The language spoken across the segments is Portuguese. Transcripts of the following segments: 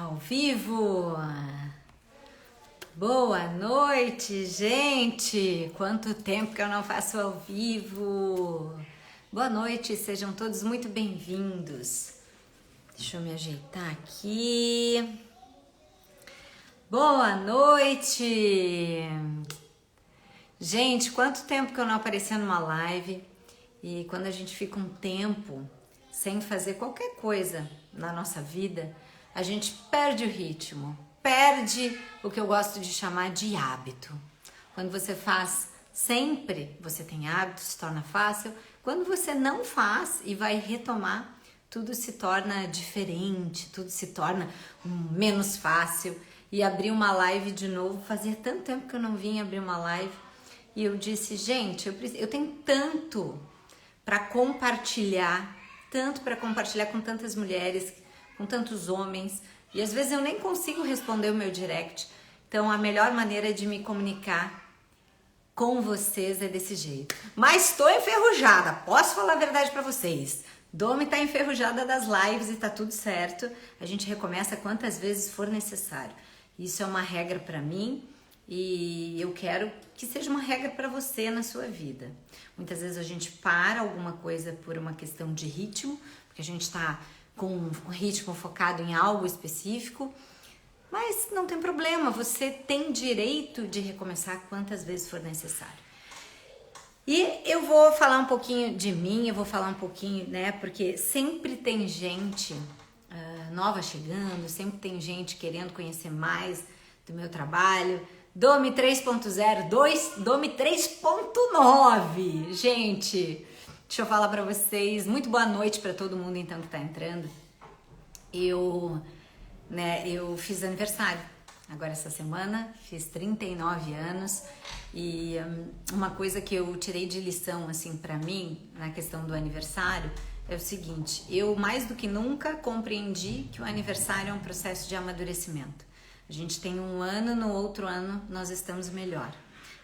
Ao vivo! Boa noite, gente! Quanto tempo que eu não faço ao vivo! Boa noite, sejam todos muito bem-vindos. Deixa eu me ajeitar aqui. Boa noite! Gente, quanto tempo que eu não aparecia numa live, e quando a gente fica um tempo sem fazer qualquer coisa na nossa vida, a gente perde o ritmo, perde o que eu gosto de chamar de hábito. Quando você faz sempre, você tem hábito, se torna fácil. Quando você não faz e vai retomar, tudo se torna diferente, tudo se torna menos fácil. E abrir uma live de novo, fazia tanto tempo que eu não vinha abrir uma live, e eu disse, gente, eu tenho tanto para compartilhar, com tantas mulheres, com tantos homens, e às vezes eu nem consigo responder o meu direct. Então a melhor maneira de me comunicar com vocês é desse jeito. Mas estou enferrujada, posso falar a verdade para vocês. Domi tá enferrujada das lives e tá tudo certo. A gente recomeça quantas vezes for necessário. Isso é uma regra para mim e eu quero que seja uma regra para você na sua vida. Muitas vezes a gente para alguma coisa por uma questão de ritmo, porque a gente está com um ritmo focado em algo específico, mas não tem problema, você tem direito de recomeçar quantas vezes for necessário. E eu vou falar um pouquinho de mim, eu vou falar um pouquinho, né, porque sempre tem gente nova chegando, sempre tem gente querendo conhecer mais do meu trabalho. Domi 3.0, Domi 3.9, gente, deixa eu falar pra vocês, muito boa noite pra todo mundo então que tá entrando. Eu fiz aniversário agora essa semana, fiz 39 anos e uma coisa que eu tirei de lição assim pra mim na questão do aniversário é o seguinte, eu mais do que nunca compreendi que o aniversário é um processo de amadurecimento. A gente tem um ano, no outro ano nós estamos melhor.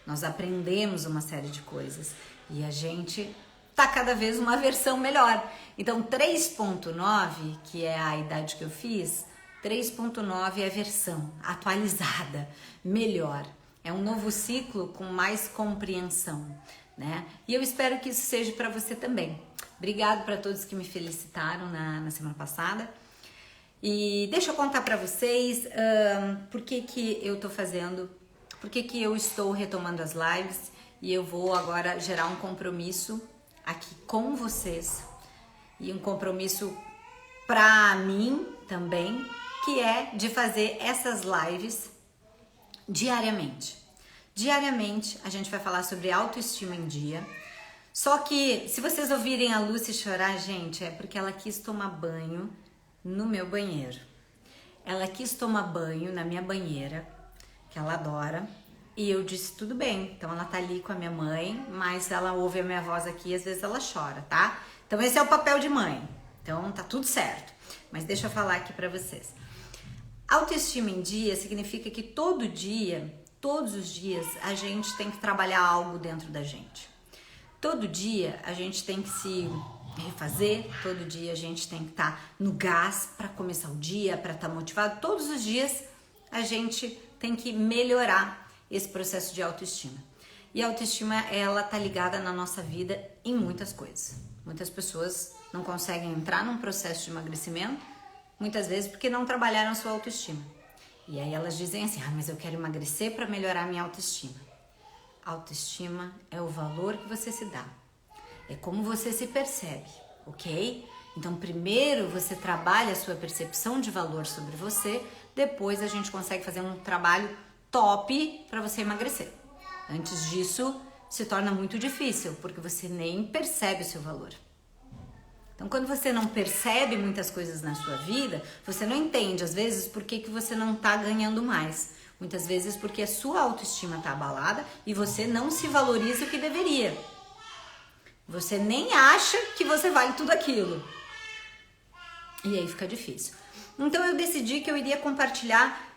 Nós aprendemos uma série de coisas e a gente tá cada vez uma versão melhor. Então 3.9, que é a idade que eu fiz, 3.9 é a versão atualizada, melhor. É um novo ciclo com mais compreensão, né? E eu espero que isso seja para você também. Obrigado para todos que me felicitaram na semana passada. E deixa eu contar para vocês por que eu tô fazendo, por que eu estou retomando as lives, e eu vou agora gerar um compromisso aqui com vocês, e um compromisso para mim também, que é de fazer essas lives diariamente. Diariamente a gente vai falar sobre autoestima em dia. Só que se vocês ouvirem a Lucy chorar, gente, é porque ela quis tomar banho no meu banheiro. Ela quis tomar banho na minha banheira, que ela adora, e eu disse tudo bem. Então ela tá ali com a minha mãe, mas ela ouve a minha voz aqui e às vezes ela chora, tá? Então esse é o papel de mãe. Então tá tudo certo. Mas deixa eu falar aqui pra vocês. Autoestima em dia significa que todo dia, todos os dias, a gente tem que trabalhar algo dentro da gente. Todo dia a gente tem que se refazer, todo dia a gente tem que estar no gás para começar o dia, para estar motivado. Todos os dias a gente tem que melhorar esse processo de autoestima. E a autoestima, ela tá ligada na nossa vida em muitas coisas. Muitas pessoas não conseguem entrar num processo de emagrecimento, muitas vezes porque não trabalharam a sua autoestima. E aí elas dizem assim, mas eu quero emagrecer para melhorar a minha autoestima. Autoestima é o valor que você se dá. É como você se percebe, ok? Então primeiro você trabalha a sua percepção de valor sobre você, depois a gente consegue fazer um trabalho top para você emagrecer. Antes disso se torna muito difícil, porque você nem percebe o seu valor. Então quando você não percebe muitas coisas na sua vida, você não entende às vezes por que você não tá ganhando mais. Muitas vezes porque a sua autoestima tá abalada e você não se valoriza o que deveria. Você nem acha que você vale tudo aquilo. E aí fica difícil. Então eu decidi que eu iria compartilhar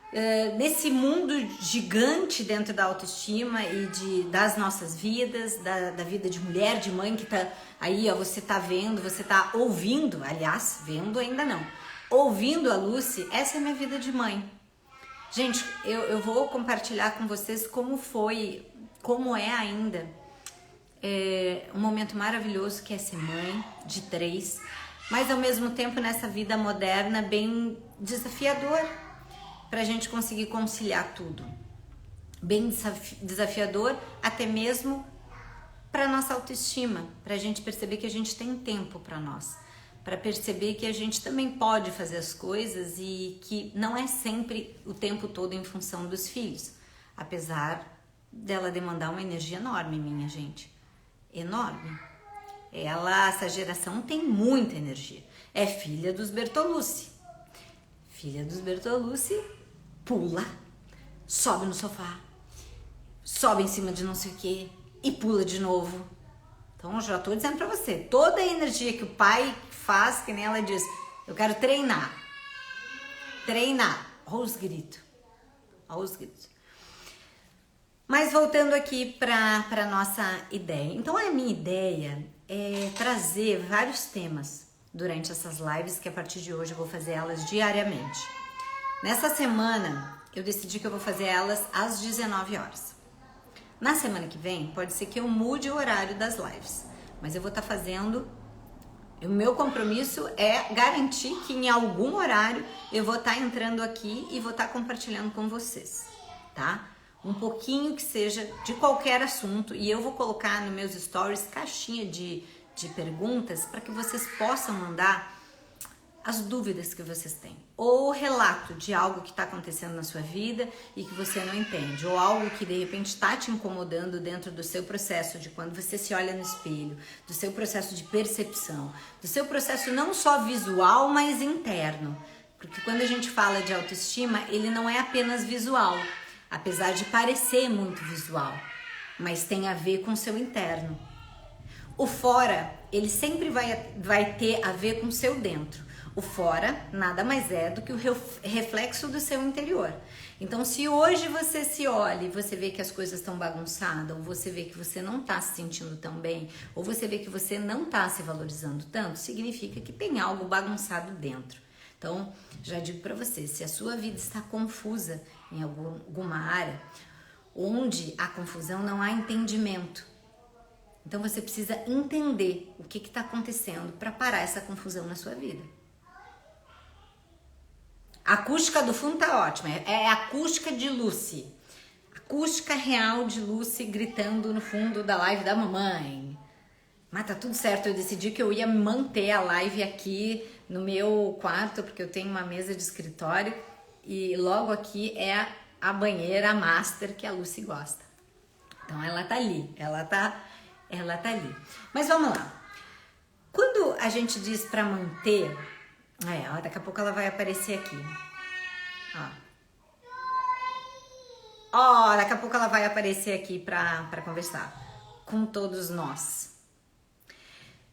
nesse mundo gigante dentro da autoestima e das nossas vidas, da vida de mulher, de mãe que tá aí, ó, você tá vendo, você tá ouvindo, aliás, vendo ainda não, ouvindo a Lucy, essa é a minha vida de mãe. Gente, eu vou compartilhar com vocês como foi, como é ainda um momento maravilhoso que é ser mãe de 3, mas ao mesmo tempo nessa vida moderna bem desafiador pra gente conseguir conciliar tudo. Bem desafiador até mesmo para nossa autoestima, pra gente perceber que a gente tem tempo para nós, para perceber que a gente também pode fazer as coisas e que não é sempre o tempo todo em função dos filhos, apesar dela demandar uma energia enorme, minha gente, enorme. Essa geração tem muita energia. É filha dos Bertolucci. Filha dos Bertolucci pula, sobe no sofá, sobe em cima de não sei o que e pula de novo. Então, já tô dizendo pra você, toda a energia que o pai faz, que nem ela diz, eu quero treinar. Treinar. Olha os gritos. Olha os gritos. Mas voltando aqui pra nossa ideia. Então, a minha ideia é trazer vários temas durante essas lives, que a partir de hoje eu vou fazer elas diariamente. Nessa semana, eu decidi que eu vou fazer elas às 19 horas. Na semana que vem, pode ser que eu mude o horário das lives, mas eu vou estar fazendo. O meu compromisso é garantir que em algum horário eu vou estar entrando aqui e vou estar compartilhando com vocês, tá? Um pouquinho que seja de qualquer assunto, e eu vou colocar nos meus stories caixinha de perguntas para que vocês possam mandar as dúvidas que vocês têm, ou relato de algo que está acontecendo na sua vida e que você não entende, ou algo que de repente está te incomodando dentro do seu processo de quando você se olha no espelho, do seu processo de percepção, do seu processo não só visual, mas interno, porque quando a gente fala de autoestima, ele não é apenas visual, apesar de parecer muito visual, mas tem a ver com o seu interno. O fora, ele sempre vai ter a ver com o seu dentro. O fora nada mais é do que o reflexo do seu interior. Então, se hoje você se olha e você vê que as coisas estão bagunçadas, ou você vê que você não está se sentindo tão bem, ou você vê que você não está se valorizando tanto, significa que tem algo bagunçado dentro. Então, já digo para você, se a sua vida está confusa em alguma área, onde há confusão não há entendimento. Então, você precisa entender o que está acontecendo para parar essa confusão na sua vida. A acústica do fundo tá ótima, é a acústica de Lucy. Acústica real de Lucy gritando no fundo da live da mamãe. Mas tá tudo certo, eu decidi que eu ia manter a live aqui no meu quarto, porque eu tenho uma mesa de escritório e logo aqui é a banheira master que a Lucy gosta. Então ela tá ali, ela tá ali. Mas vamos lá. Quando a gente diz pra manter... daqui a pouco ela vai aparecer aqui. Daqui a pouco ela vai aparecer aqui pra conversar com todos nós.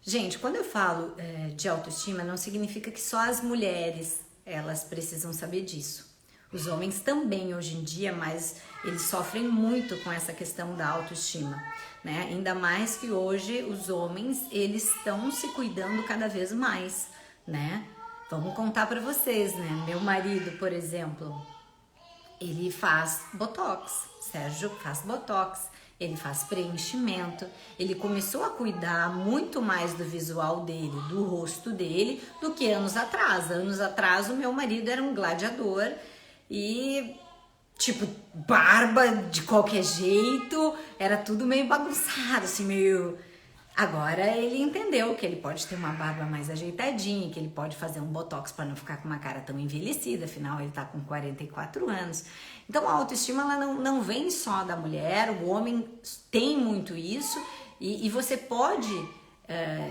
Gente, quando eu falo de autoestima, não significa que só as mulheres elas precisam saber disso. Os homens também hoje em dia, mas eles sofrem muito com essa questão da autoestima, né? Ainda mais que hoje os homens eles estão se cuidando cada vez mais, né? Vamos contar pra vocês, né? Meu marido, por exemplo, ele faz botox. Sérgio faz botox. Ele faz preenchimento. Ele começou a cuidar muito mais do visual dele, do rosto dele, do que anos atrás. Anos atrás, o meu marido era um gladiador e, tipo, barba de qualquer jeito. Era tudo meio bagunçado, assim, meio... Agora ele entendeu que ele pode ter uma barba mais ajeitadinha, que ele pode fazer um botox para não ficar com uma cara tão envelhecida, afinal ele tá com 44 anos. Então a autoestima ela não vem só da mulher, o homem tem muito isso e você pode,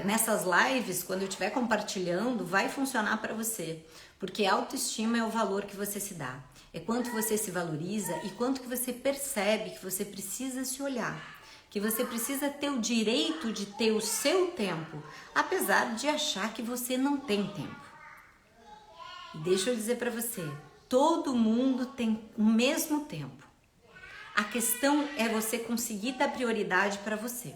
nessas lives, quando eu estiver compartilhando, vai funcionar para você, porque a autoestima é o valor que você se dá, é quanto você se valoriza e quanto que você percebe que você precisa se olhar. Que você precisa ter o direito de ter o seu tempo, apesar de achar que você não tem tempo. E deixa eu dizer para você, todo mundo tem o mesmo tempo. A questão é você conseguir dar prioridade para você.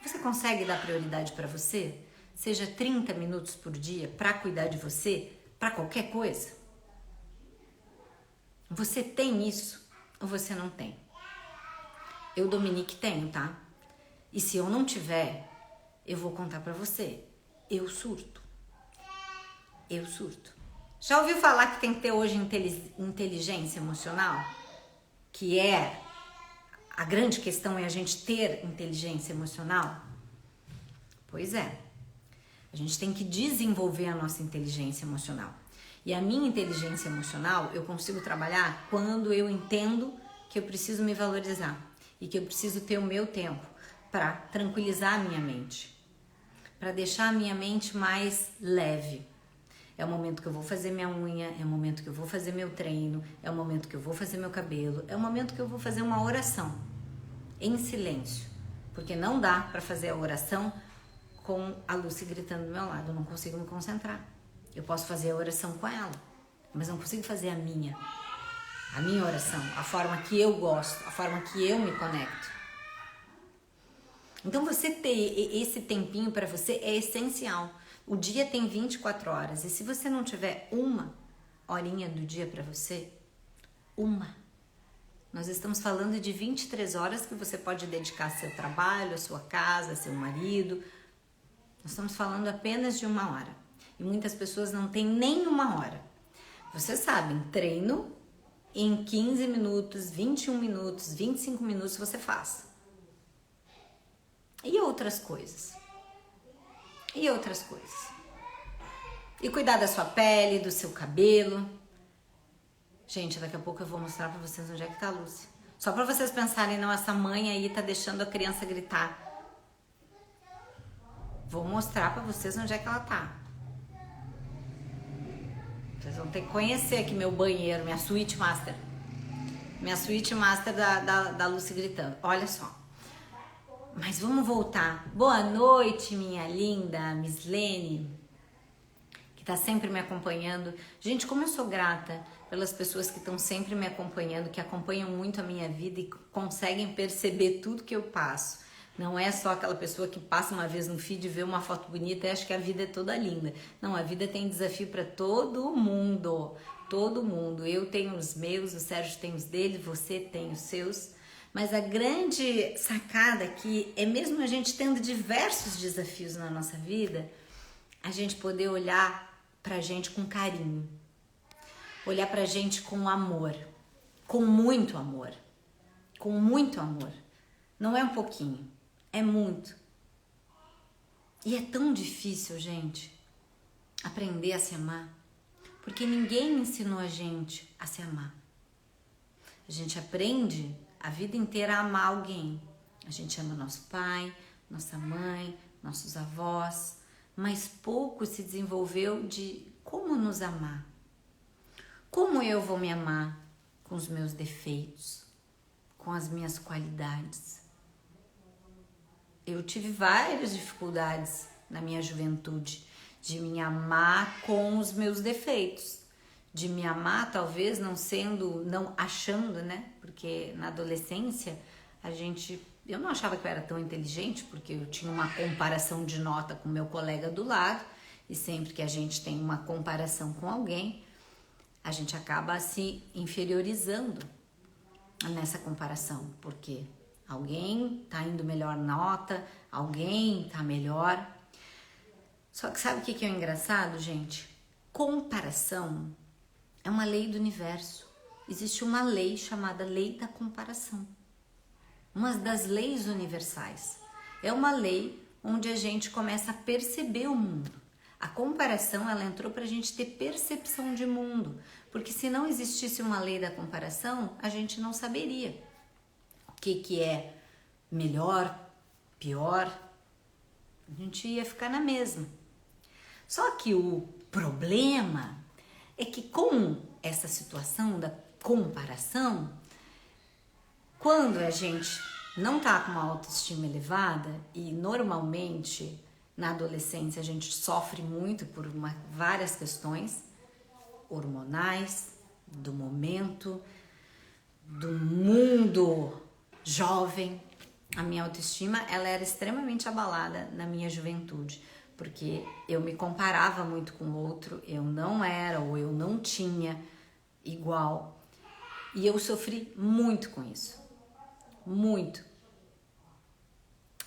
Você consegue dar prioridade para você? Seja 30 minutos por dia para cuidar de você? para qualquer coisa? Você tem isso ou você não tem? Eu, Dominique, tenho, tá? E se eu não tiver, eu vou contar pra você. Eu surto. Eu surto. Já ouviu falar que tem que ter hoje inteligência emocional? Que é a grande questão é a gente ter inteligência emocional? Pois é. A gente tem que desenvolver a nossa inteligência emocional. E a minha inteligência emocional eu consigo trabalhar quando eu entendo que eu preciso me valorizar e que eu preciso ter o meu tempo para tranquilizar a minha mente, para deixar a minha mente mais leve. É o momento que eu vou fazer minha unha, é o momento que eu vou fazer meu treino, é o momento que eu vou fazer meu cabelo, é o momento que eu vou fazer uma oração em silêncio, porque não dá para fazer a oração com a Lucy gritando do meu lado, eu não consigo me concentrar. Eu posso fazer a oração com ela, mas não consigo fazer a minha oração, a forma que eu gosto, a forma que eu me conecto. Então você ter esse tempinho para você é essencial. O dia tem 24 horas e se você não tiver uma horinha do dia para você, nós estamos falando de 23 horas que você pode dedicar ao seu trabalho, à sua casa, ao seu marido. Nós estamos falando apenas de 1 hora. E muitas pessoas não têm nem 1 hora. Vocês sabem, treino em 15 minutos, 21 minutos, 25 minutos você faz. E outras coisas. E cuidar da sua pele, do seu cabelo. Gente, daqui a pouco eu vou mostrar pra vocês onde é que tá a Lúcia. Só pra vocês pensarem, não, essa mãe aí tá deixando a criança gritar. Vou mostrar pra vocês onde é que ela tá. Vocês vão ter que conhecer aqui meu banheiro, minha suíte master. Minha suíte master da Lucy gritando. Olha só. Mas vamos voltar. Boa noite, minha linda Miss Lene, que tá sempre me acompanhando. Gente, como eu sou grata pelas pessoas que estão sempre me acompanhando, que acompanham muito a minha vida e conseguem perceber tudo que eu passo. Não é só aquela pessoa que passa uma vez no feed e vê uma foto bonita e acha que a vida é toda linda. Não, a vida tem desafio para todo mundo. Todo mundo. Eu tenho os meus, o Sérgio tem os dele, você tem os seus. Mas a grande sacada aqui é mesmo a gente tendo diversos desafios na nossa vida, a gente poder olhar pra gente com carinho. Olhar pra gente com amor. Com muito amor. Com muito amor. Não é um pouquinho. É muito. E é tão difícil, gente, aprender a se amar, porque ninguém ensinou a gente a se amar. A gente aprende a vida inteira a amar alguém. A gente ama nosso pai, nossa mãe, nossos avós, mas pouco se desenvolveu de como nos amar. Como eu vou me amar com os meus defeitos, com as minhas qualidades? Eu tive várias dificuldades na minha juventude de me amar com os meus defeitos, de me amar talvez não achando, né? Porque na adolescência eu não achava que eu era tão inteligente, porque eu tinha uma comparação de nota com meu colega do lado, e sempre que a gente tem uma comparação com alguém, a gente acaba se inferiorizando nessa comparação, porque alguém tá indo melhor nota, alguém tá melhor. Só que sabe o que é engraçado, gente? Comparação é uma lei do universo. Existe uma lei chamada lei da comparação. Uma das leis universais. É uma lei onde a gente começa a perceber o mundo. A comparação, ela entrou pra gente ter percepção de mundo. Porque se não existisse uma lei da comparação, a gente não saberia o que é melhor, pior. A gente ia ficar na mesma. Só que o problema é que com essa situação da comparação, quando a gente não tá com uma autoestima elevada, e normalmente na adolescência a gente sofre muito por várias questões hormonais, do momento, do mundo jovem, a minha autoestima ela era extremamente abalada na minha juventude, porque eu me comparava muito com o outro, eu não era ou eu não tinha igual. E eu sofri muito com isso, muito.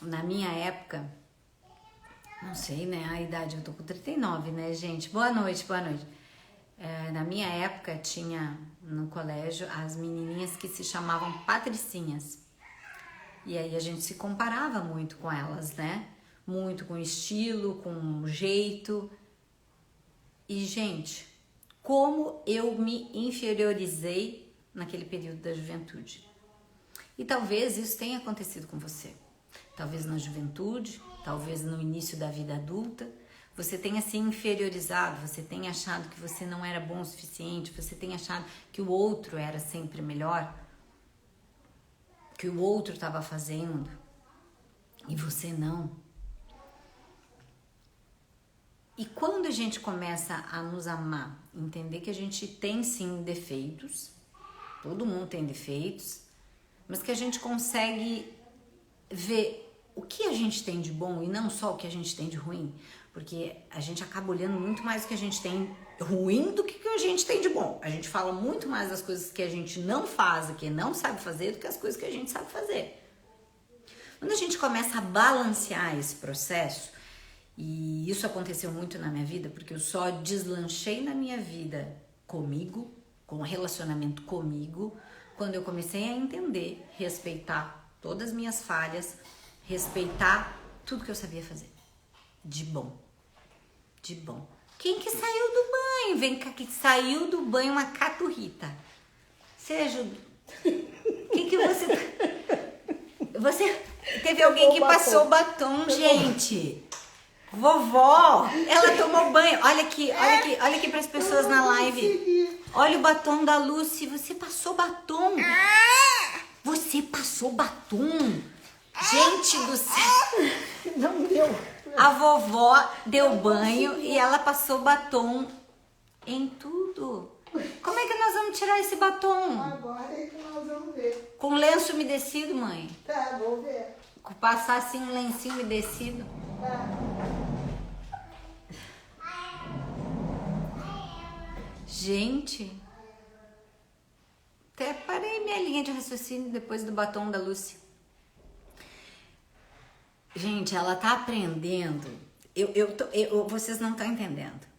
Na minha época, não sei, né, a idade, eu tô com 39, né, gente? Boa noite, boa noite. Na minha época, tinha no colégio as menininhas que se chamavam patricinhas. E aí a gente se comparava muito com elas, né? Muito com estilo, com jeito. E, gente, como eu me inferiorizei naquele período da juventude. E talvez isso tenha acontecido com você. Talvez na juventude, talvez no início da vida adulta, você tenha se inferiorizado, você tenha achado que você não era bom o suficiente, você tenha achado que o outro era sempre melhor, que o outro estava fazendo e você não. E quando a gente começa a nos amar, entender que a gente tem sim defeitos, todo mundo tem defeitos, mas que a gente consegue ver o que a gente tem de bom e não só o que a gente tem de ruim, porque a gente acaba olhando muito mais o que a gente tem ruim do que o que a gente tem de bom. A gente fala muito mais das coisas que a gente não faz, que não sabe fazer, do que as coisas que a gente sabe fazer. Quando a gente começa a balancear esse processo, e isso aconteceu muito na minha vida, porque eu só deslanchei na minha vida comigo, com o relacionamento comigo, quando eu comecei a entender, respeitar todas as minhas falhas, respeitar tudo que eu sabia fazer. De bom. De bom. Quem que saiu do banho? Vem cá, que saiu do banho uma caturrita. Seja. Que você. Você. Teve alguém que passou batom, gente. Vovó, ela tomou banho. Olha aqui para as pessoas na live. Olha o batom da Lucy. Você passou batom. Você passou batom. Gente do céu. Não deu. A vovó deu banho e ela passou batom em tudo. Como é que nós vamos tirar esse batom? Agora é que nós vamos ver. Com lenço umedecido, mãe? Tá, vou ver. Passar assim um lencinho umedecido. Tá. Gente, até parei minha linha de raciocínio depois do batom da Lucy. Gente, ela tá aprendendo. Vocês não estão entendendo.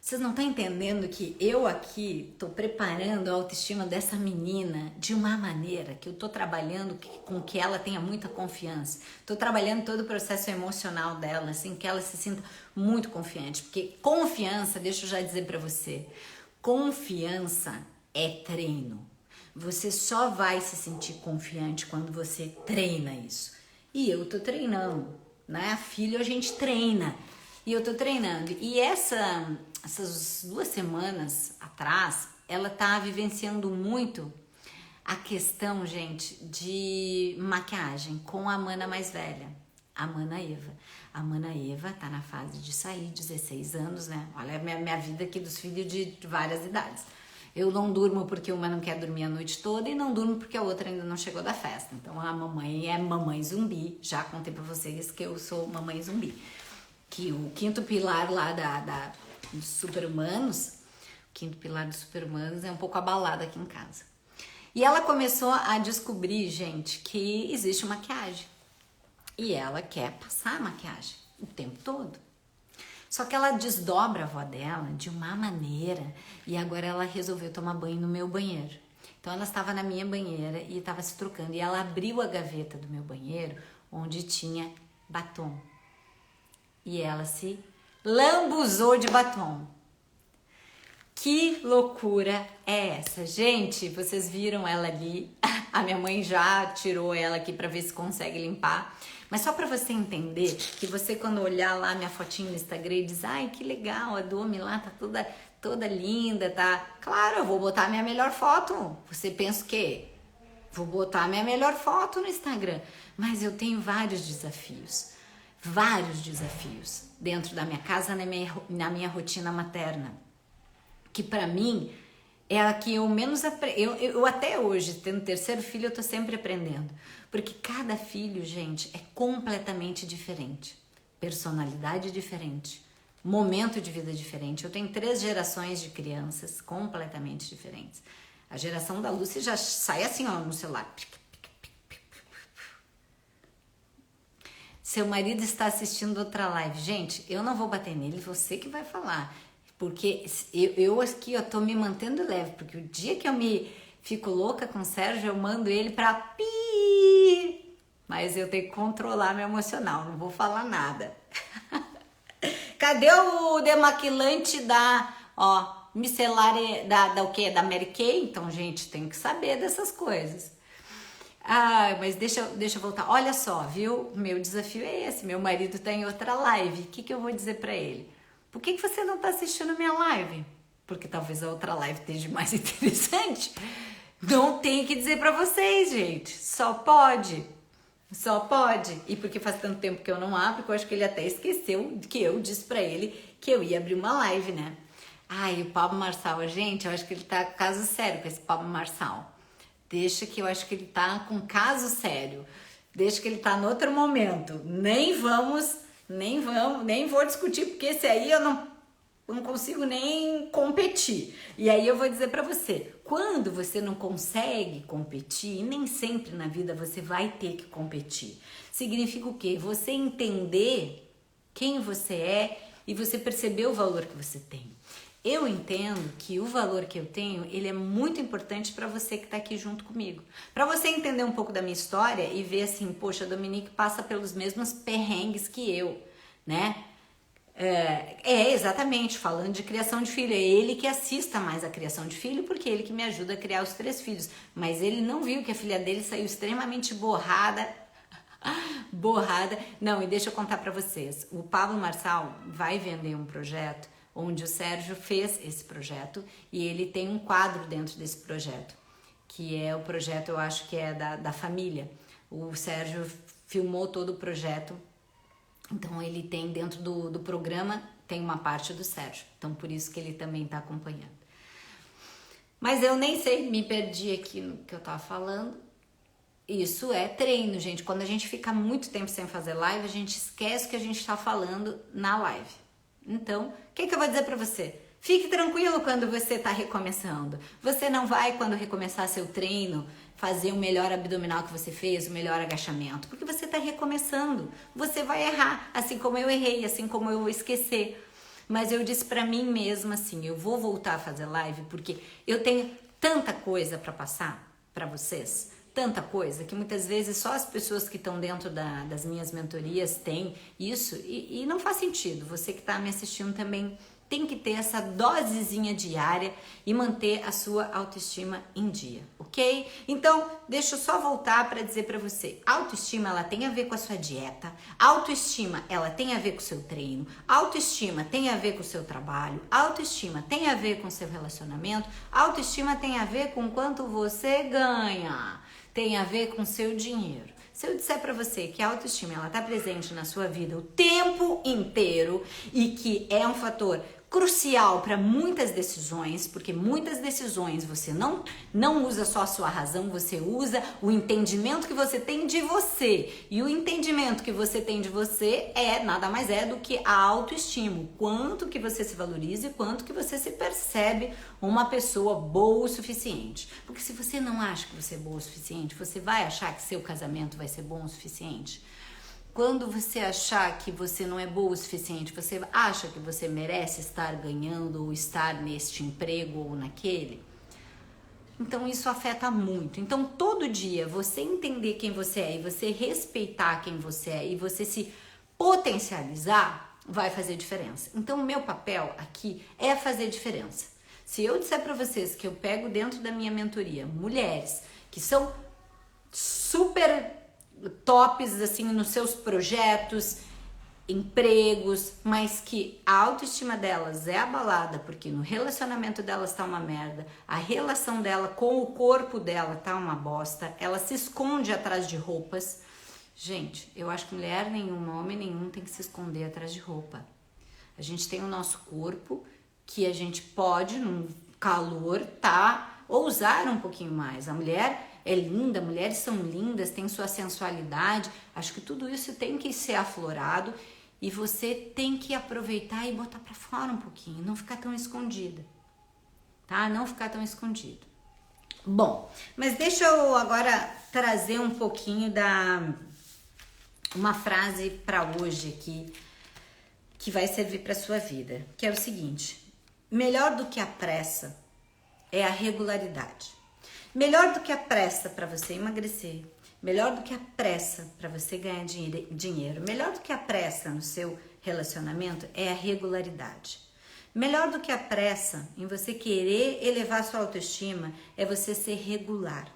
Vocês não estão entendendo que eu aqui tô preparando a autoestima dessa menina de uma maneira que eu tô trabalhando com que ela tenha muita confiança. Tô trabalhando todo o processo emocional dela, assim, que ela se sinta muito confiante. Porque confiança, deixa eu já dizer pra você, confiança é treino. Você só vai se sentir confiante quando você treina isso. E eu tô treinando, né? Filho a gente treina. E eu tô treinando. E essas 2 semanas atrás, ela tá vivenciando muito a questão, gente, de maquiagem com a mana mais velha, a Mana Eva. A Mana Eva tá na fase de sair, 16 anos, né? Olha a minha vida aqui dos filhos de várias idades. Eu não durmo porque uma não quer dormir a noite toda e não durmo porque a outra ainda não chegou da festa. Então a mamãe é mamãe zumbi. Já contei pra vocês que eu sou mamãe zumbi. Que o 5º pilar lá dos Super-Humanos, o 5º pilar dos Super-Humanos é um pouco abalado aqui em casa. E ela começou a descobrir, gente, que existe maquiagem. E ela quer passar a maquiagem o tempo todo. Só que ela desdobra a avó dela de uma maneira e agora ela resolveu tomar banho no meu banheiro. Então ela estava na minha banheira e estava se trocando e ela abriu a gaveta do meu banheiro onde tinha batom. E ela se lambuzou de batom. Que loucura é essa? Gente, vocês viram ela ali? A minha mãe já tirou ela aqui para ver se consegue limpar. Mas só para você entender que você quando olhar lá minha fotinha no Instagram e diz, ai que legal, a Domi lá tá toda linda, tá? Claro, eu vou botar minha melhor foto. Você pensa o quê? Vou botar minha melhor foto no Instagram. Mas eu tenho vários desafios dentro da minha casa, na minha rotina materna. Que pra mim é a que eu menos aprendo. Eu até hoje, tendo 3º filho, eu tô sempre aprendendo. Porque cada filho, gente, é completamente diferente. personalidade diferente, momento de vida diferente. Eu tenho 3 gerações de crianças completamente diferentes. A geração da Lucy já sai assim, ó, no celular. Seu marido está assistindo outra live. Gente, eu não vou bater nele, você que vai falar. Porque eu aqui, eu tô me mantendo leve, porque o dia que eu me fico louca com o Sérgio, eu mando ele pra pi. Mas eu tenho que controlar meu emocional, não vou falar nada. Cadê o demaquilante micelar o quê? Da Mary Kay? Então, gente, tem que saber dessas coisas. Mas deixa eu voltar. Olha só, viu? Meu desafio é esse. Meu marido tá em outra live. O que eu vou dizer pra ele? Por que você não tá assistindo minha live? Porque talvez a outra live esteja mais interessante. Não tem que dizer pra vocês, gente. Só pode. Só pode. E porque faz tanto tempo que eu não abro, que eu acho que ele até esqueceu que eu disse pra ele que eu ia abrir uma live, né? E o Pablo Marçal, gente, eu acho que ele tá com caso sério com esse Pablo Marçal. Deixa que eu acho que ele tá com caso sério. Deixa que ele tá no outro momento. Nem vou discutir, porque esse aí eu não consigo nem competir. E aí eu vou dizer pra você, quando você não consegue competir, e nem sempre na vida você vai ter que competir. Significa o quê? Você entender quem você é e você perceber o valor que você tem. Eu entendo que o valor que eu tenho, ele é muito importante para você que tá aqui junto comigo. Para você entender um pouco da minha história e ver assim, poxa, a Dominique passa pelos mesmos perrengues que eu, né? Exatamente, falando de criação de filho, é ele que assista mais a criação de filho, porque é ele que me ajuda a criar os 3 filhos, mas ele não viu que a filha dele saiu extremamente borrada, não, e deixa eu contar pra vocês, o Pablo Marçal vai vender um projeto, onde o Sérgio fez esse projeto, e ele tem um quadro dentro desse projeto, que é o projeto, eu acho que é da família, o Sérgio filmou todo o projeto. Então ele tem dentro do programa, tem uma parte do Sérgio, então por isso que ele também está acompanhando. Mas eu nem sei, me perdi aqui no que eu tava falando. Isso é treino, gente. Quando a gente fica muito tempo sem fazer live, a gente esquece o que a gente tá falando na live. Então, o que eu vou dizer pra você? Fique tranquilo quando você tá recomeçando. Você não vai, quando recomeçar seu treino, fazer o melhor abdominal que você fez, o melhor agachamento, porque você tá recomeçando. Você vai errar, assim como eu errei, assim como eu vou esquecer. Mas eu disse pra mim mesma assim, eu vou voltar a fazer live porque eu tenho tanta coisa pra passar pra vocês, tanta coisa, que muitas vezes só as pessoas que estão dentro das minhas mentorias têm isso e não faz sentido. Você que tá me assistindo também tem que ter essa dosezinha diária e manter a sua autoestima em dia, ok? Então, deixa eu só voltar para dizer para você, autoestima ela tem a ver com a sua dieta, autoestima ela tem a ver com o seu treino, autoestima tem a ver com o seu trabalho, autoestima tem a ver com o seu relacionamento, autoestima tem a ver com quanto você ganha, tem a ver com o seu dinheiro. Se eu disser pra você que a autoestima ela tá presente na sua vida o tempo inteiro e que é um fator crucial para muitas decisões, porque muitas decisões você não usa só a sua razão, você usa o entendimento que você tem de você. E o entendimento que você tem de você nada mais é do que a autoestima, o quanto que você se valoriza e quanto que você se percebe uma pessoa boa o suficiente. Porque se você não acha que você é boa o suficiente, você vai achar que seu casamento vai ser bom o suficiente? Quando você achar que você não é boa o suficiente, você acha que você merece estar ganhando ou estar neste emprego ou naquele? Então isso afeta muito. Então todo dia você entender quem você é e você respeitar quem você é e você se potencializar vai fazer diferença. Então o meu papel aqui é fazer diferença. Se eu disser para vocês que eu pego dentro da minha mentoria mulheres que são super tops assim nos seus projetos, empregos, mas que a autoestima delas é abalada porque no relacionamento delas tá uma merda, a relação dela com o corpo dela tá uma bosta, ela se esconde atrás de roupas. Gente, eu acho que mulher nenhuma, homem nenhum tem que se esconder atrás de roupa. A gente tem o nosso corpo que a gente pode, num calor, ousar um pouquinho mais. A mulher é linda, mulheres são lindas, têm sua sensualidade. Acho que tudo isso tem que ser aflorado e você tem que aproveitar e botar para fora um pouquinho, não ficar tão escondida, tá? Não ficar tão escondido. Bom, mas deixa eu agora trazer um pouquinho uma frase para hoje aqui que vai servir para sua vida, que é o seguinte: melhor do que a pressa é a regularidade. Melhor do que a pressa para você emagrecer, melhor do que a pressa para você ganhar dinheiro, melhor do que a pressa no seu relacionamento é a regularidade. Melhor do que a pressa em você querer elevar sua autoestima é você ser regular.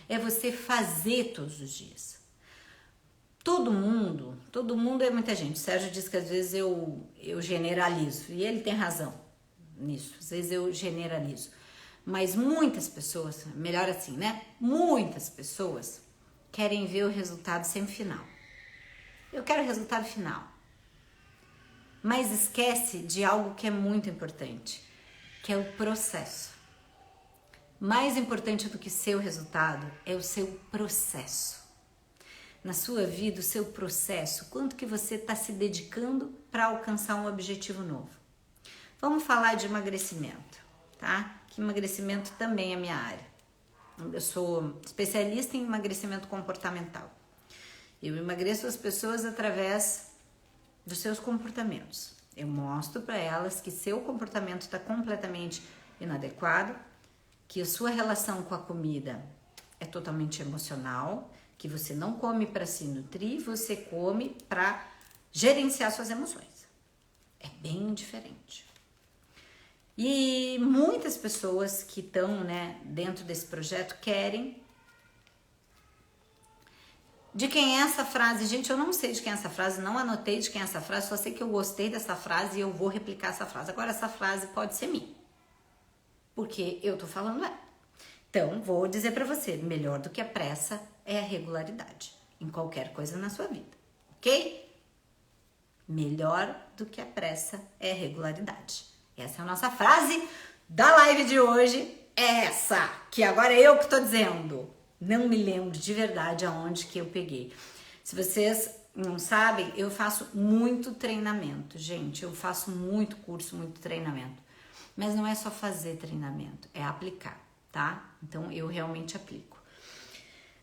É você fazer todos os dias. Todo mundo é muita gente. O Sérgio diz que às vezes eu generalizo, e ele tem razão nisso. Às vezes eu generalizo. Mas muitas pessoas, melhor assim, né? Muitas pessoas querem ver o resultado sempre final. Eu quero o resultado final. Mas esquece de algo que é muito importante, que é o processo. Mais importante do que seu resultado é o seu processo. Na sua vida, o seu processo, quanto que você está se dedicando para alcançar um objetivo novo. Vamos falar de emagrecimento, tá? Que emagrecimento também é minha área. Eu sou especialista em emagrecimento comportamental. Eu emagreço as pessoas através dos seus comportamentos. Eu mostro para elas que seu comportamento está completamente inadequado, que a sua relação com a comida é totalmente emocional, que você não come para se nutrir, você come para gerenciar suas emoções. É bem diferente. E muitas pessoas que estão, né, dentro desse projeto querem. De quem é essa frase? Gente, eu não sei de quem é essa frase, não anotei de quem é essa frase, só sei que eu gostei dessa frase e eu vou replicar essa frase. Agora, essa frase pode ser minha, porque eu tô falando ela. Então, vou dizer pra você, melhor do que a pressa é a regularidade, em qualquer coisa na sua vida, ok? Melhor do que a pressa é a regularidade. Essa é a nossa frase da live de hoje, é essa, que agora é eu que tô dizendo. Não me lembro de verdade aonde que eu peguei. Se vocês não sabem, eu faço muito treinamento, gente. Eu faço muito curso, muito treinamento. Mas não é só fazer treinamento, é aplicar, tá? Então, eu realmente aplico.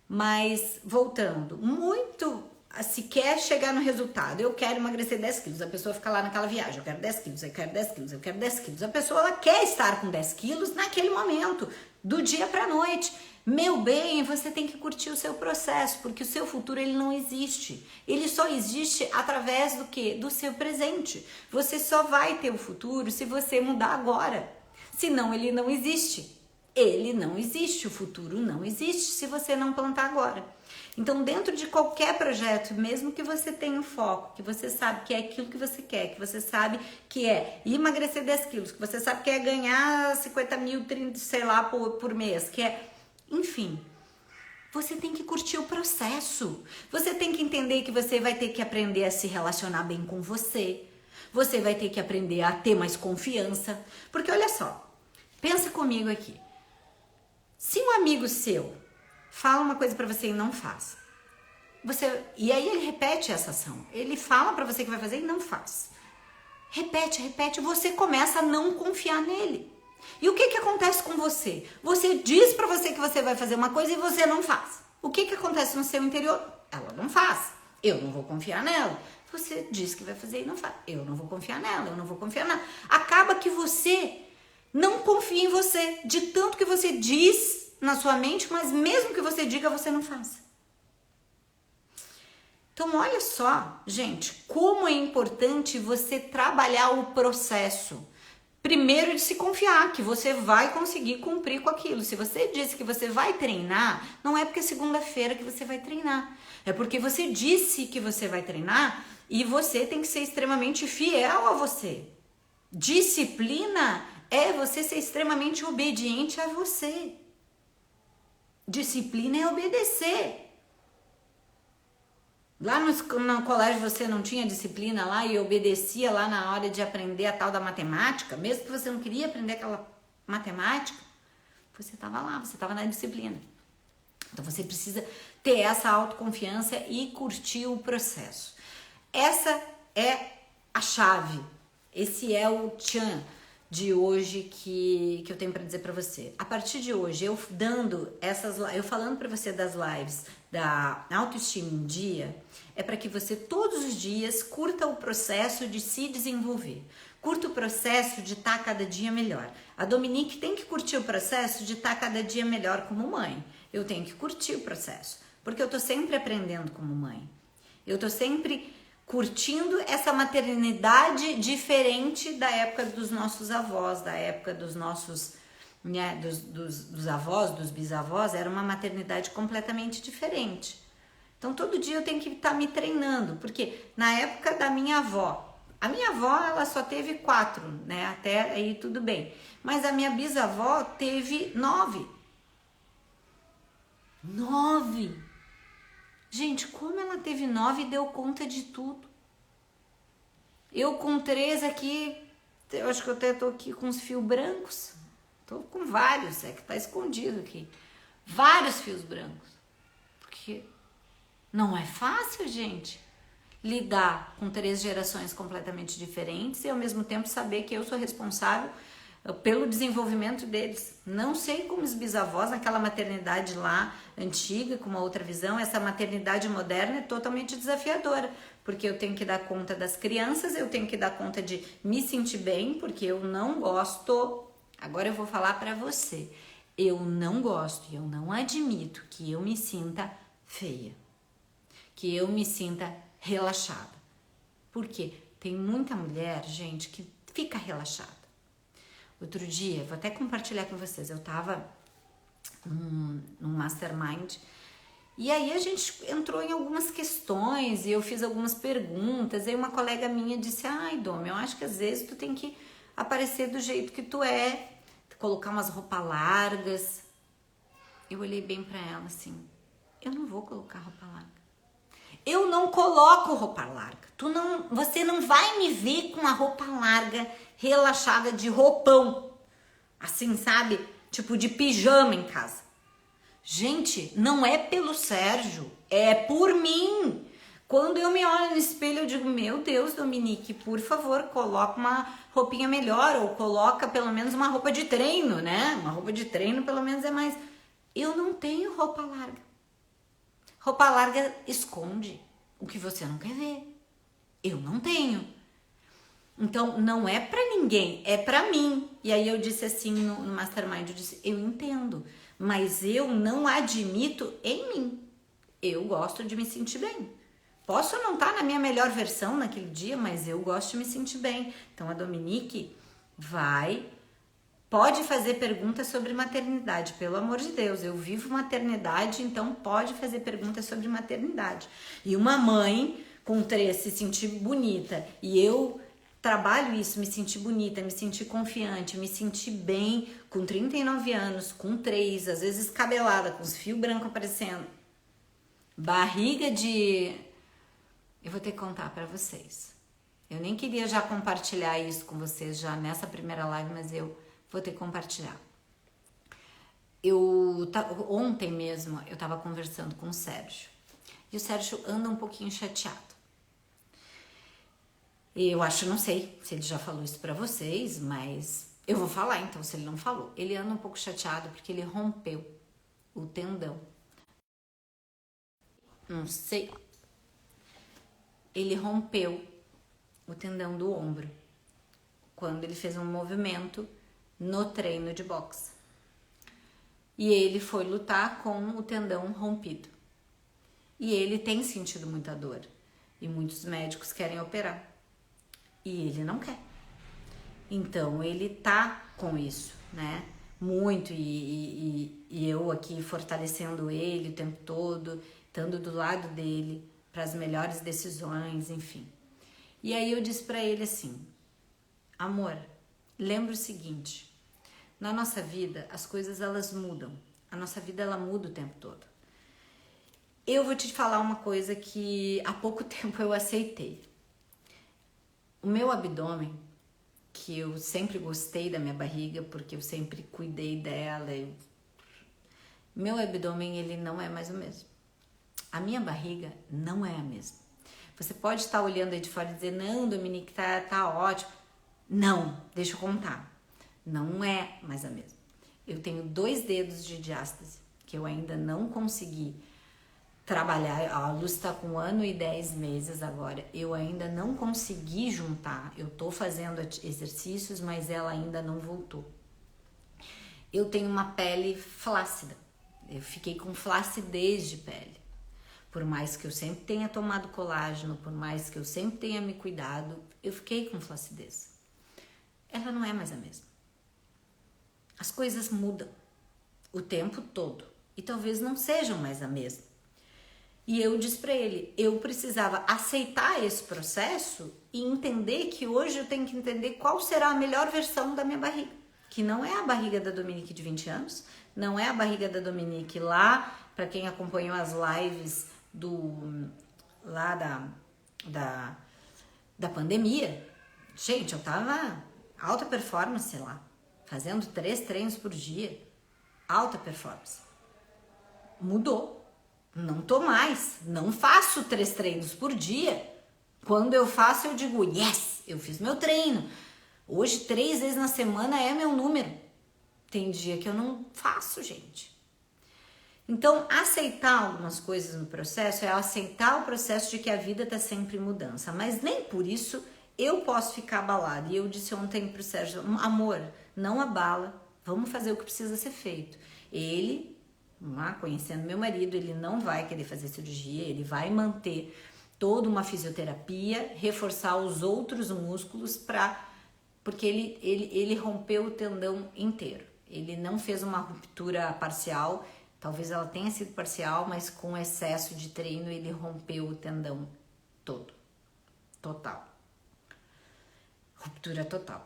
Mas, voltando, muito se quer chegar no resultado. Eu quero emagrecer 10 quilos. A pessoa fica lá naquela viagem. Eu quero 10 quilos, eu quero 10 quilos, eu quero 10 quilos. A pessoa, ela quer estar com 10 quilos naquele momento, do dia pra noite. Meu bem, você tem que curtir o seu processo, porque o seu futuro ele não existe. Ele só existe através do quê? Do seu presente. Você só vai ter o futuro se você mudar agora. Senão ele não existe. Ele não existe, o futuro não existe se você não plantar agora. Então, dentro de qualquer projeto, mesmo que você tenha um foco, que você sabe que é aquilo que você quer, que você sabe que é emagrecer 10 quilos, que você sabe que é ganhar 50 mil, 30, sei lá, por mês, que é... Enfim, você tem que curtir o processo. Você tem que entender que você vai ter que aprender a se relacionar bem com você. Você vai ter que aprender a ter mais confiança. Porque olha só, pensa comigo aqui. Se um amigo seu fala uma coisa pra você e não faz, e aí ele repete essa ação. Ele fala pra você que vai fazer e não faz. Repete, você começa a não confiar nele. E o que acontece com você? Você diz pra você que você vai fazer uma coisa e você não faz. O que acontece no seu interior? Ela não faz. Eu não vou confiar nela. Você diz que vai fazer e não faz. Eu não vou confiar nela, eu não vou confiar nela. Acaba que você não confia em você, de tanto que você diz na sua mente, mas mesmo que você diga, você não faz. Então, olha só, gente, como é importante você trabalhar o processo. Primeiro, de se confiar que você vai conseguir cumprir com aquilo. Se você disse que você vai treinar, não é porque é segunda-feira que você vai treinar. É porque você disse que você vai treinar e você tem que ser extremamente fiel a você. Disciplina é você ser extremamente obediente a você. Disciplina é obedecer. Lá no colégio você não tinha disciplina lá e obedecia lá na hora de aprender a tal da matemática, mesmo que você não queria aprender aquela matemática, você estava lá, você estava na disciplina. Então você precisa ter essa autoconfiança e curtir o processo. Essa é a chave. Esse é o tchan de hoje que eu tenho para dizer para você. A partir de hoje, eu falando para você das lives da autoestima em dia, é para que você todos os dias curta o processo de se desenvolver. Curta o processo de estar cada dia melhor. A Dominique tem que curtir o processo de estar cada dia melhor como mãe. Eu tenho que curtir o processo, porque eu tô sempre aprendendo como mãe. Eu tô sempre curtindo essa maternidade diferente da época dos nossos avós, da época dos nossos, né, dos avós, dos bisavós. Era uma maternidade completamente diferente. Então todo dia eu tenho que estar me treinando, porque na época da minha avó, a minha avó ela só teve 4, né? Até aí tudo bem. Mas a minha bisavó teve 9. 9! Gente, como ela teve 9 e deu conta de tudo? Eu com 3 aqui, eu acho que eu até tô aqui com os fios brancos. Tô com vários, é que tá escondido aqui. Vários fios brancos. Porque não é fácil, gente, lidar com 3 gerações completamente diferentes e ao mesmo tempo saber que eu sou responsável pelo desenvolvimento deles. Não sei como os bisavós, naquela maternidade lá antiga, com uma outra visão, essa maternidade moderna é totalmente desafiadora, porque eu tenho que dar conta das crianças, eu tenho que dar conta de me sentir bem, porque eu não gosto. Agora eu vou falar pra você, eu não gosto e eu não admito que eu me sinta feia, que eu me sinta relaxada. Por quê? Tem muita mulher, gente, que fica relaxada. Outro dia, vou até compartilhar com vocês, eu tava num mastermind e aí a gente entrou em algumas questões e eu fiz algumas perguntas e uma colega minha disse, ai Dom, eu acho que às vezes tu tem que aparecer do jeito que tu é, colocar umas roupas largas. Eu olhei bem pra ela assim, eu não vou colocar roupa larga. Eu não coloco roupa larga. Você não vai me ver com uma roupa larga, relaxada, de roupão. Assim, sabe? Tipo de pijama em casa. Gente, não é pelo Sérgio, é por mim. Quando eu me olho no espelho, eu digo, meu Deus, Dominique, por favor, coloca uma roupinha melhor, ou coloca pelo menos uma roupa de treino, né? Uma roupa de treino pelo menos é mais. Eu não tenho roupa larga. Roupa larga esconde o que você não quer ver. Eu não tenho. Então, não é pra ninguém, é pra mim. E aí eu disse assim no Mastermind, eu disse, eu entendo, mas eu não admito em mim. Eu gosto de me sentir bem. Posso não estar na minha melhor versão naquele dia, mas eu gosto de me sentir bem. Então, a Dominique pode fazer perguntas sobre maternidade, pelo amor de Deus. Eu vivo maternidade, então pode fazer perguntas sobre maternidade. E uma mãe com 3 se sentir bonita, e eu trabalho isso, me sentir bonita, me sentir confiante, me sentir bem com 39 anos, com 3, às vezes escabelada, com os fios brancos aparecendo. Barriga de... Eu vou ter que contar pra vocês. Eu nem queria já compartilhar isso com vocês já nessa primeira live, mas eu vou ter que compartilhar. Ontem mesmo eu tava conversando com o Sérgio. E o Sérgio anda um pouquinho chateado. Eu acho, não sei se ele já falou isso pra vocês, mas eu vou falar então, se ele não falou. Ele anda um pouco chateado porque ele rompeu o tendão. Não sei. Ele rompeu o tendão do ombro quando ele fez um movimento no treino de boxe. E ele foi lutar com o tendão rompido. E ele tem sentido muita dor. E muitos médicos querem operar. E ele não quer. Então ele tá com isso, né? Muito. E eu aqui fortalecendo ele o tempo todo, estando do lado dele para as melhores decisões, enfim. E aí eu disse para ele assim, amor, lembra o seguinte, na nossa vida as coisas elas mudam, a nossa vida ela muda o tempo todo. Eu vou te falar uma coisa que há pouco tempo eu aceitei. O meu abdômen, que eu sempre gostei da minha barriga, porque eu sempre cuidei dela, meu abdômen ele não é mais o mesmo. A minha barriga não é a mesma. Você pode estar olhando aí de fora e dizer, não, Dominique, tá ótimo. Não, deixa eu contar. Não é mais a mesma. Eu tenho 2 dedos de diástase que eu ainda não consegui trabalhar. A Lúcia está com 1 ano e 10 meses agora. Eu ainda não consegui juntar. Eu tô fazendo exercícios, mas ela ainda não voltou. Eu tenho uma pele flácida. Eu fiquei com flacidez de pele. Por mais que eu sempre tenha tomado colágeno, por mais que eu sempre tenha me cuidado, eu fiquei com flacidez. Ela não é mais a mesma. As coisas mudam o tempo todo e talvez não sejam mais a mesma. E eu disse para ele, eu precisava aceitar esse processo e entender que hoje eu tenho que entender qual será a melhor versão da minha barriga. Que não é a barriga da Dominique de 20 anos, não é a barriga da Dominique lá, para quem acompanhou as lives da pandemia. Gente, eu tava alta performance lá, fazendo 3 treinos por dia, alta performance. Mudou. Não tô mais, não faço 3 treinos por dia. Quando eu faço, eu digo, yes, eu fiz meu treino. Hoje, 3 vezes na semana é meu número. Tem dia que eu não faço, gente. Então, aceitar algumas coisas no processo é aceitar o processo de que a vida tá sempre em mudança. Mas nem por isso eu posso ficar abalada. E eu disse ontem pro Sérgio, amor, não abala, vamos fazer o que precisa ser feito. Ele... conhecendo meu marido, ele não vai querer fazer cirurgia, ele vai manter toda uma fisioterapia, reforçar os outros músculos porque ele rompeu o tendão inteiro. Ele não fez uma ruptura parcial, talvez ela tenha sido parcial, mas com excesso de treino ele rompeu o tendão todo, total. Ruptura total.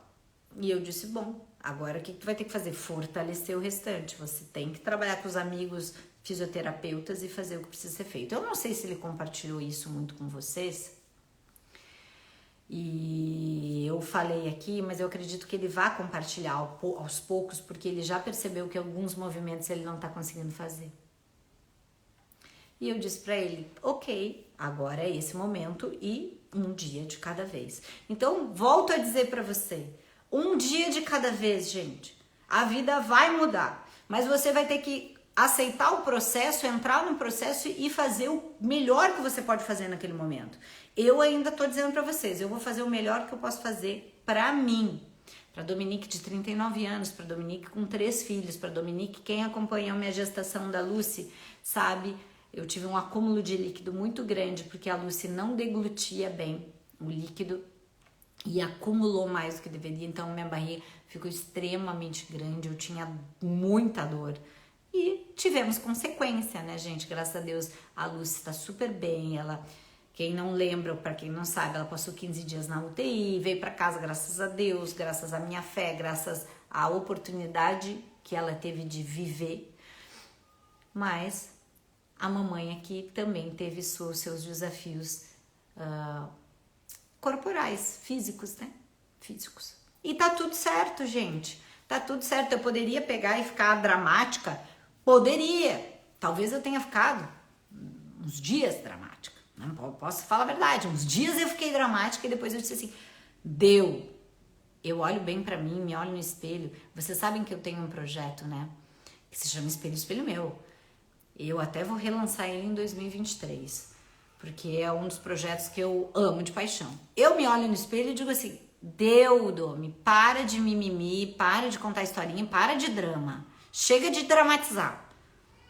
E eu disse, bom, agora o que tu vai ter que fazer? Fortalecer o restante. Você tem que trabalhar com os amigos fisioterapeutas e fazer o que precisa ser feito. Eu não sei se ele compartilhou isso muito com vocês. E eu falei aqui, mas eu acredito que ele vai compartilhar aos poucos, porque ele já percebeu que alguns movimentos ele não tá conseguindo fazer. E eu disse pra ele, ok, agora é esse momento e um dia de cada vez. Então, volto a dizer pra você, um dia de cada vez, gente. A vida vai mudar, mas você vai ter que aceitar o processo, entrar no processo e fazer o melhor que você pode fazer naquele momento. Eu ainda tô dizendo pra vocês, eu vou fazer o melhor que eu posso fazer pra mim. Pra Dominique de 39 anos, pra Dominique com 3 filhos, pra Dominique, quem acompanhou minha gestação da Lucy, sabe, eu tive um acúmulo de líquido muito grande, porque a Lucy não deglutia bem o líquido e acumulou mais do que deveria, então minha barriga ficou extremamente grande, eu tinha muita dor. E tivemos consequência, né, gente? Graças a Deus, a Lucy tá super bem, ela... Quem não lembra, ou para quem não sabe, ela passou 15 dias na UTI, veio para casa, graças a Deus, graças à minha fé, graças à oportunidade que ela teve de viver. Mas a mamãe aqui também teve seus desafios corporais, físicos, né? Físicos. E tá tudo certo, gente. Tá tudo certo. Eu poderia pegar e ficar dramática? Poderia. Talvez eu tenha ficado uns dias dramática. Não posso falar a verdade, uns dias eu fiquei dramática e depois eu disse assim, deu. Eu olho bem pra mim, me olho no espelho. Vocês sabem que eu tenho um projeto, né? Que se chama Espelho, Espelho Meu. Eu até vou relançar ele em 2023, porque é um dos projetos que eu amo de paixão. Eu me olho no espelho e digo assim, deu, Domi, para de mimimi, para de contar historinha, para de drama. Chega de dramatizar.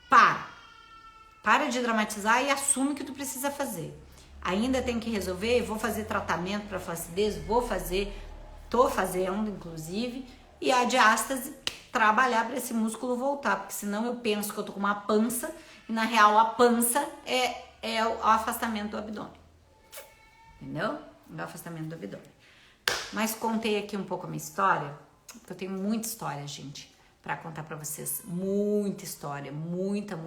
Para de dramatizar e assume o que tu precisa fazer. Ainda tem que resolver, vou fazer tratamento para flacidez, tô fazendo inclusive, e a diástase, trabalhar para esse músculo voltar, porque senão eu penso que eu tô com uma pança, e na real a pança é o afastamento do abdômen. Entendeu? O afastamento do abdômen. Mas contei aqui um pouco a minha história, porque eu tenho muita história, gente, para contar para vocês. Muita história, muita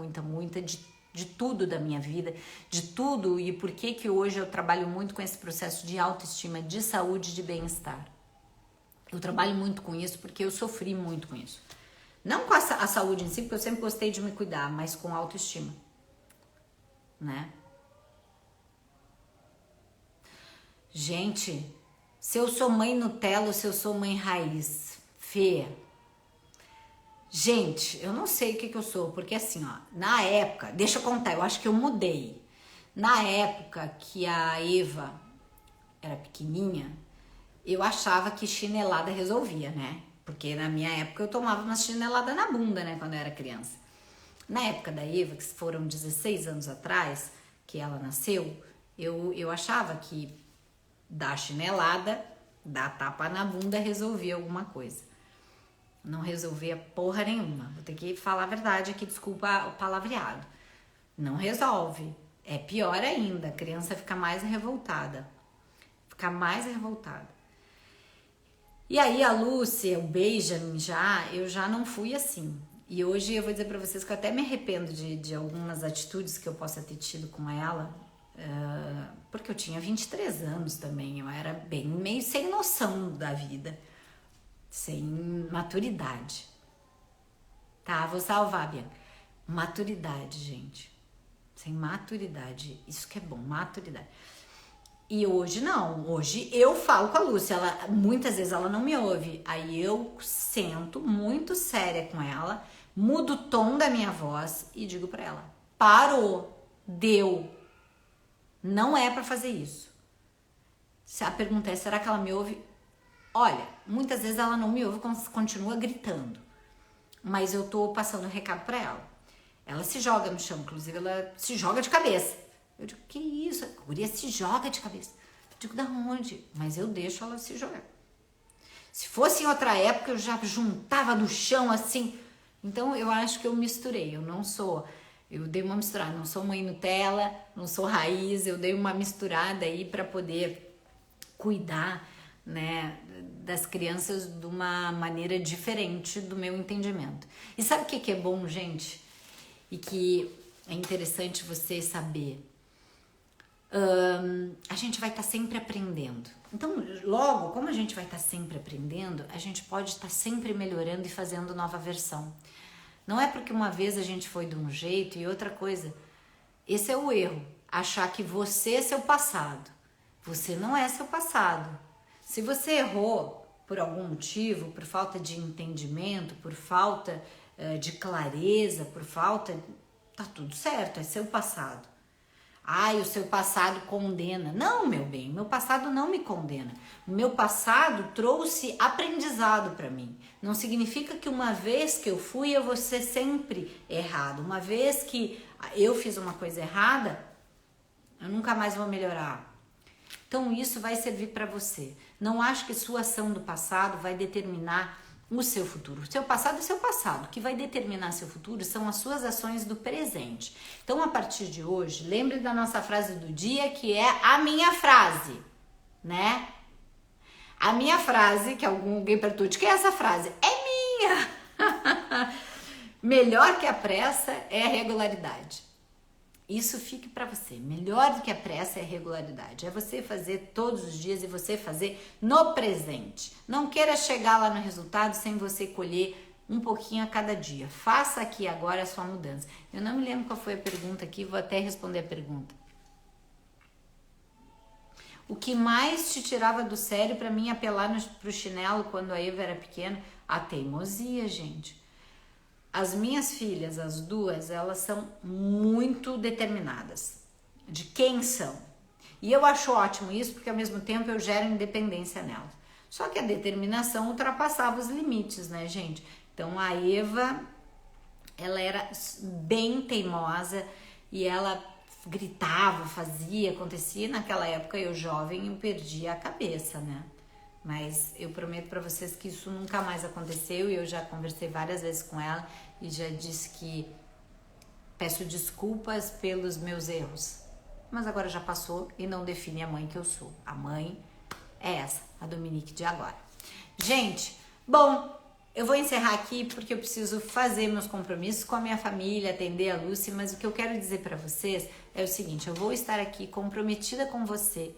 de tudo da minha vida, de tudo, e por que hoje eu trabalho muito com esse processo de autoestima, de saúde, de bem-estar. Eu trabalho muito com isso porque eu sofri muito com isso. Não com a saúde em si, porque eu sempre gostei de me cuidar, mas com a autoestima, né? Gente, se eu sou mãe Nutella ou se eu sou mãe raiz? Fê. Gente, eu não sei o que eu sou, porque assim, ó, na época, deixa eu contar, eu acho que eu mudei. Na época que a Eva era pequenininha, eu achava que chinelada resolvia, né? Porque na minha época eu tomava uma chinelada na bunda, né, quando eu era criança. Na época da Eva, que foram 16 anos atrás, que ela nasceu, eu achava que dar chinelada, dar tapa na bunda resolvia alguma coisa. Não resolvia porra nenhuma. Vou ter que falar a verdade aqui, desculpa o palavreado. Não resolve. É pior ainda, a criança fica mais revoltada. Fica mais revoltada. E aí a Lúcia, o Benjamin eu já não fui assim. E hoje eu vou dizer pra vocês que eu até me arrependo de algumas atitudes que eu possa ter tido com ela. Porque eu tinha 23 anos também. Eu era bem meio sem noção da vida. Sem maturidade. Tá, vou salvar, Bianca. Maturidade, gente. Sem maturidade. Isso que é bom, maturidade. E hoje não. Hoje eu falo com a Lúcia. Muitas vezes ela não me ouve. Aí eu sento muito séria com ela, mudo o tom da minha voz e digo pra ela: parou, deu. Não é pra fazer isso. Se a pergunta é, será que ela me ouve? Olha, muitas vezes ela não me ouve, continua gritando. Mas eu tô passando um recado pra ela. Ela se joga no chão, inclusive ela se joga de cabeça. Eu digo, que isso? A guria se joga de cabeça. Eu digo, da onde? Mas eu deixo ela se jogar. Se fosse em outra época, eu já juntava no chão assim. Então eu acho que eu misturei. Eu dei uma misturada. Não sou mãe Nutella, não sou raiz. Eu dei uma misturada aí pra poder cuidar, né, das crianças de uma maneira diferente do meu entendimento. E sabe o que é bom, gente? E que é interessante você saber? A gente vai estar sempre aprendendo. Então, logo, como a gente vai estar sempre aprendendo, a gente pode estar sempre melhorando e fazendo nova versão. Não é porque uma vez a gente foi de um jeito e outra coisa. Esse é o erro. Achar que você é seu passado. Você não é seu passado. Se você errou por algum motivo, por falta de entendimento, por falta de clareza, por falta... Tá tudo certo, é seu passado. Ai, o seu passado condena. Não, meu bem, meu passado não me condena. O meu passado trouxe aprendizado para mim. Não significa que uma vez que eu fui, eu vou ser sempre errado. Uma vez que eu fiz uma coisa errada, eu nunca mais vou melhorar. Então isso vai servir para você. Não acho que sua ação do passado vai determinar o seu futuro. O seu passado é seu passado. O que vai determinar seu futuro são as suas ações do presente. Então, a partir de hoje, lembre da nossa frase do dia, que é a minha frase, né? A minha frase, que alguém perguntou, de que é essa frase? É minha! Melhor que a pressa é a regularidade. Isso fique para você. Melhor do que a pressa é a regularidade. É você fazer todos os dias e você fazer no presente. Não queira chegar lá no resultado sem você colher um pouquinho a cada dia. Faça aqui agora a sua mudança. Eu não me lembro qual foi a pergunta aqui, vou até responder a pergunta. O que mais te tirava do sério para mim apelar pro chinelo quando a Eva era pequena? A teimosia, gente. As minhas filhas, as duas, elas são muito determinadas de quem são. E eu acho ótimo isso, porque ao mesmo tempo eu gero independência nelas. Só que a determinação ultrapassava os limites, né, gente? Então a Eva, ela era bem teimosa e ela gritava, fazia, acontecia. Naquela época eu jovem, eu perdia a cabeça, né? Mas eu prometo pra vocês que isso nunca mais aconteceu e eu já conversei várias vezes com ela e já disse que peço desculpas pelos meus erros. Mas agora já passou e não define a mãe que eu sou. A mãe é essa, a Dominique de agora. Gente, bom, eu vou encerrar aqui porque eu preciso fazer meus compromissos com a minha família, atender a Lúcia, mas o que eu quero dizer pra vocês é o seguinte, eu vou estar aqui comprometida com você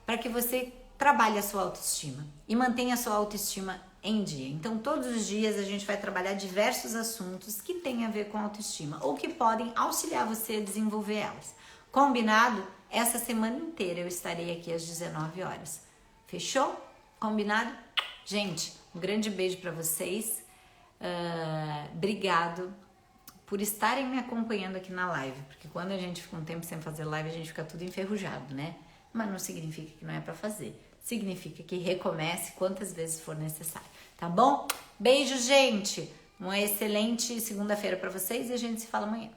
para que você trabalhe a sua autoestima e mantenha a sua autoestima em dia. Então, todos os dias a gente vai trabalhar diversos assuntos que têm a ver com autoestima ou que podem auxiliar você a desenvolver elas. Combinado? essa semana inteira eu estarei aqui às 19 horas. Fechou? Combinado? Gente, um grande beijo para vocês. Obrigado por estarem me acompanhando aqui na live, porque quando a gente fica um tempo sem fazer live, a gente fica tudo enferrujado, né? Mas não significa que não é para fazer. Significa que recomece quantas vezes for necessário, tá bom? Beijo, gente! Uma excelente segunda-feira para vocês e a gente se fala amanhã.